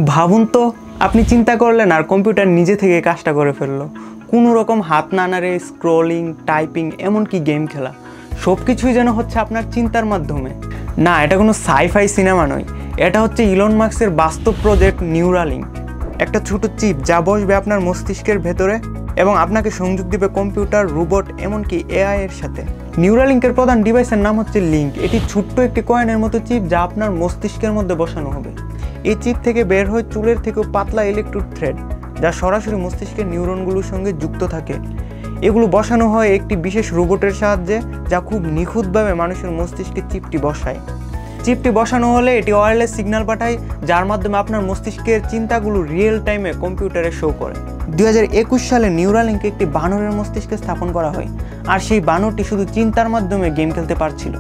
ভাবুন তো, আপনি চিন্তা করলেন আর কম্পিউটার নিজে থেকে কাজটা করে ফেললো। কোনো রকম হাত না নাড়ে স্ক্রলিং, টাইপিং, এমনকি গেম খেলা সব কিছুই যেন হচ্ছে আপনার চিন্তার মাধ্যমে। না, এটা কোনো সাইফাই সিনেমা নয়, এটা হচ্ছে ইলন মাস্কের বাস্তব প্রজেক্ট নিউরালিঙ্ক। একটা ছোট চিপ যা বসবে আপনার মস্তিষ্কের ভেতরে এবং আপনাকে সংযোগ দিবে কম্পিউটার, রোবট, এমনকি এআই এর সাথে। নিউরালিঙ্কের প্রধান ডিভাইসের নাম হচ্ছে লিঙ্ক। এটি ছোট্ট একটি কয়েনের মতো চিপ যা আপনার মস্তিষ্কের মধ্যে বসানো হবে। এই চিপ থেকে বের হয় চুলের থেকেও পাতলা ইলেকট্রিক থ্রেড, যা সরাসরি মস্তিষ্কের নিউরনগুলোর সঙ্গে যুক্ত থাকে। এগুলো বসানো হয় একটি বিশেষ রোবটের সাহায্যে, যা খুব নিখুঁতভাবে মানুষের মস্তিষ্কে চিপটি বসায়। চিপটি বসানো হলে এটি ওয়্যারলেস সিগন্যাল পাঠায়, যার মাধ্যমে আপনার মস্তিষ্কের চিন্তাগুলো রিয়েল টাইমে কম্পিউটারে শো করে। 2021 সালে নিউরালিঙ্কে একটি বানরের মস্তিষ্কে স্থাপন করা হয়, আর সেই বানরটি শুধু চিন্তার মাধ্যমে গেম খেলতে পারছিল।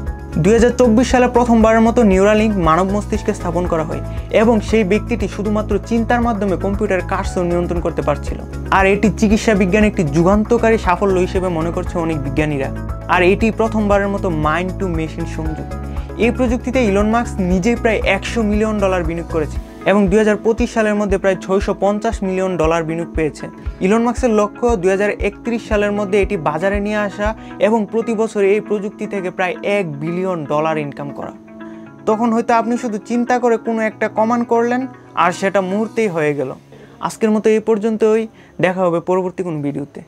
2024 সালে প্রথমবারের মতো নিউরালিঙ্ক মানব মস্তিষ্কে স্থাপন করা হয় এবং সেই ব্যক্তিটি শুধুমাত্র চিন্তার মাধ্যমে কম্পিউটারের কাজও নিয়ন্ত্রণ করতে পারছিল। আর এটি চিকিৎসা বিজ্ঞানে একটি যুগান্তকারী সাফল্য হিসেবে মনে করছে অনেক বিজ্ঞানীরা। আর এটি প্রথমবারের মতো মাইন্ড টু মেশিন সংযোগ। এই প্রযুক্তিতে ইলন মাস্ক নিজেই প্রায় $100 মিলিয়ন বিনিয়োগ করেছে এবং 2025 সালের মধ্যে প্রায় $650 মিলিয়ন বিনিয়োগ পেয়েছে। ইলন মাস্কের লক্ষ্য 2031 সালের মধ্যে এটি বাজারে নিয়ে আসা এবং প্রতি বছর এই প্রযুক্তি থেকে প্রায় $1 বিলিয়ন ইনকাম করা। তখন হয়তো আপনি শুধু চিন্তা করে কোনো একটা কমান্ড করলেন আর সেটা মুহূর্তেই হয়ে গেল। আজকের মতো এই পর্যন্তই, দেখা হবে পরবর্তী কোনো ভিডিওতে।